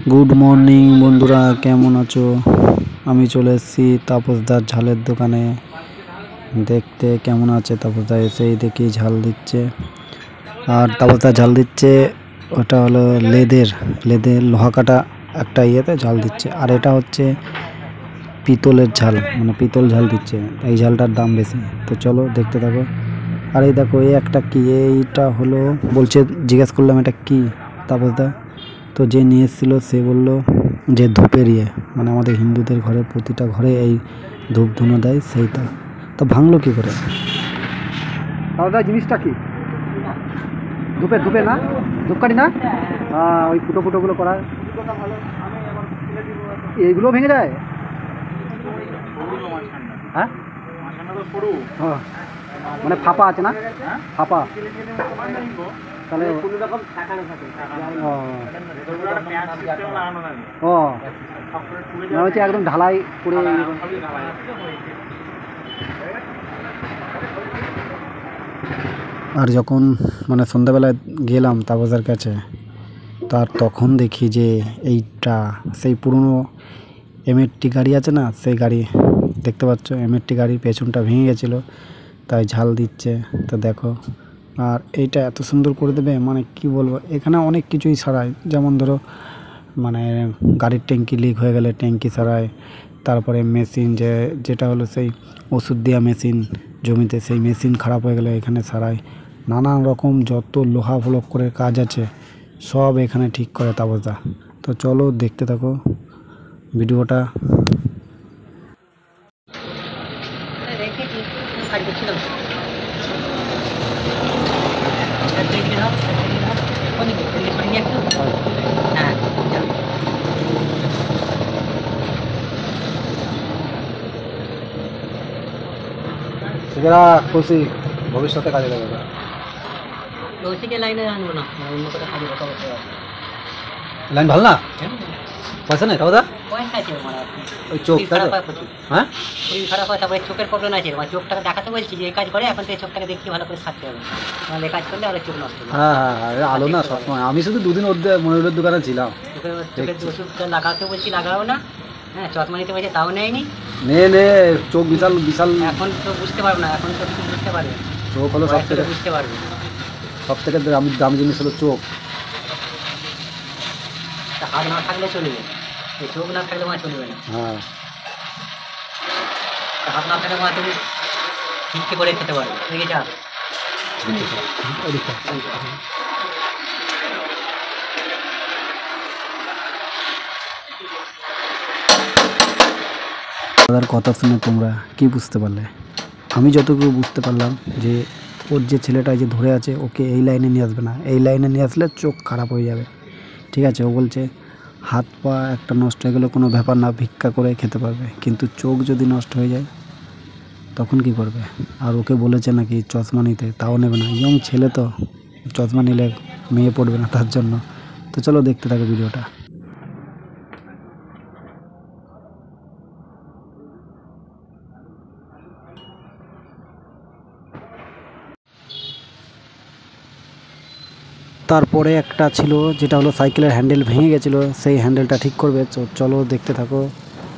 Good morning বন্ধুরা, কেমন আছো? আমি চলে এসেছি তাপসদার ঝালের দোকানে। দেখতে কেমন আছে তাপসদা, এসেই দেখি ঝাল দিচ্ছে। আর তাপসদা ঝাল দিচ্ছে, ওটা হলো লেদের লোহা কাটা একটা ইয়েতে ঝাল দিচ্ছে। আর এটা হচ্ছে পিতলের ঝাল, মানে পিতল ঝাল দিচ্ছে। এই ঝালটার দাম বেশি। তো চলো দেখতে থাকো। আর এই দেখো, এই একটা কি, এইটা হলো বলছে, জিজ্ঞেস করলাম এটা কি তাপসদা, তো যে নিয়ে এসেছিলো সে বললো যে ধূপের ইয়ে, মানে আমাদের হিন্দুদের ঘরে প্রতিটা ঘরে এই ধূপ ধুনো দেয়, সেইটা। তো ভাঙলো কী করে? দাদা জিনিসটা কি? ধূপে না, ধূপকাঠি না, ওই ফুটোগুলো করা, এইগুলো ভেঙে যায়। হ্যাঁ, মানে ফাঁপা আছে না, ফাঁপা তাহলে। ও হচ্ছে একদম ঢালাই করে। আর যখন মানে সন্ধ্যাবেলায় গেলাম তাপসদার কাছে, তার তখন দেখি যে এইটা সেই পুরনো এমএরটি গাড়ি আছে না, সেই গাড়ি দেখতে পাচ্ছ, এমএরটি গাড়ির পেছনটা ভেঙে গেছিলো, তাই ঝাল দিচ্ছে। তো দেখো, আর এইটা এত সুন্দর করে দেবে, মানে কি বলবো, এখানে অনেক কিছুই সারায়। যেমন ধরো, মানে গাড়ির ট্যাঙ্কি লিক হয়ে গেলে ট্যাঙ্কি সারায়, তারপরে মেশিন যেটা হলো সেই ওষুধ দেওয়া মেশিন জমিতে, সেই মেশিন খারাপ হয়ে গেলে এখানে সারায়। নানান রকম যত লোহা ব্লক করে কাজ আছে সব এখানে ঠিক করে তাপসদা। তো চলো দেখতে থাকো ভিডিওটা। সেটা খুশি, ভবিষ্যতে কাজে দেবে। লাইনে আনবো না, অন্য করে কাজে বসাবো। লাইন ভালো না, পয়সা নেই দাদা, পয়সা আছে আমার। ওই চোখ হ্যাঁ, শরীর খারাপ হয়, তারপরে চোখের প্রবলেম আছে। আমার চোখটাকে দেখাতে বলছি যে এই কাজ করে, এখন তো এই চোখটাকে দেখতে ভালো করে থাকতে হবে, নাহলে কাজ করলে আর চোখ নষ্ট হবে। হ্যাঁ হ্যাঁ হ্যাঁ, আলো না সবসময়। আমি শুধু দুদিন ময়ূরের দোকানে ছিলাম, চোখের ওষুধটা লাগাতে বলছি, লাগাও না। হ্যাঁ, চশমা নিতে বলছে, তাও নেয়নি। নে চোখ বিশাল বিশাল। এখন তো বুঝতে পারবো না, এখন তো কিছু বুঝতে পারবে। চোখ হলো বুঝতে পারবে। সব থেকে দামি জিনিস হলো চোখ। হাত না থাকলে চলবে, চোখ না থাকলে মা চলবে না। হ্যাঁ, হাত না থাকলে মা তুমি ঠিক করে খেতে পারবে। ঠিক আছে, দাদার কথা শুনে তোমরা কি বুঝতে পারলে? আমি যতটুকু বুঝতে পারলাম যে ওর যে ছেলেটা যে ধরে আছে, ওকে এই লাইনে নিয়ে আসবে না। এই লাইনে নিয়ে আসলে চোখ খারাপ হয়ে যাবে। ঠিক আছে, ও বলছে হাত পা একটা নষ্ট হয়ে গেলে কোনো ব্যাপার না, ভিক্ষা করে খেতে পারবে, কিন্তু চোখ যদি নষ্ট হয়ে যায় তখন কি করবে? আর ওকে বলেছে নাকি চশমা নিতে, তাও নেবে না। ইয়ং ছেলে তো, চশমা নিলে মেয়ে পড়বে না তার জন্য। তো চলো দেখতে থাকো ভিডিওটা। তারপরে একটা ছিল যেটা হলো সাইকেলের হ্যান্ডেল ভেঙে গেছিলো, সেই হ্যান্ডেলটা ঠিক করবে। চলো দেখতে থাকো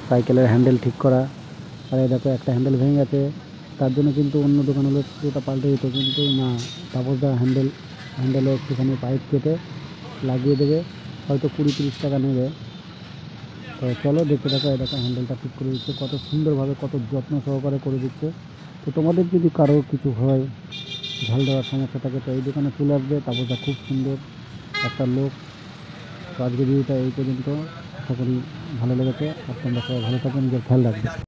সাইকেলের হ্যান্ডেল ঠিক করা। আর এই দেখো, একটা হ্যান্ডেল ভেঙে গেছে, তার জন্য কিন্তু অন্য দোকান হলো ওটা পাল্টে দিত, কিন্তু না, তাপসদা হ্যান্ডেলে একটুখানি পাইপ কেটে লাগিয়ে দেবে, হয়তো 20-30 টাকা নেবে। তো চলো দেখতে থাকো। এই দেখো, হ্যান্ডেলটা ঠিক করে দিচ্ছে, কত সুন্দরভাবে, কত যত্ন সহকারে করে দিচ্ছে। তো তোমাদের যদি কারো কিছু হয়, ঝাল দেওয়ার সমস্যা থাকে, তো এই দোকানে চলে আসবে। তাপসদা খুব সুন্দর একটা লোক। তো আজকে ভিডিওটা এই পর্যন্ত, আশা করি ভালো লেগেছে। আর তোমরা সবাই ভালো থাকবে, নিজের খেয়াল রাখবে।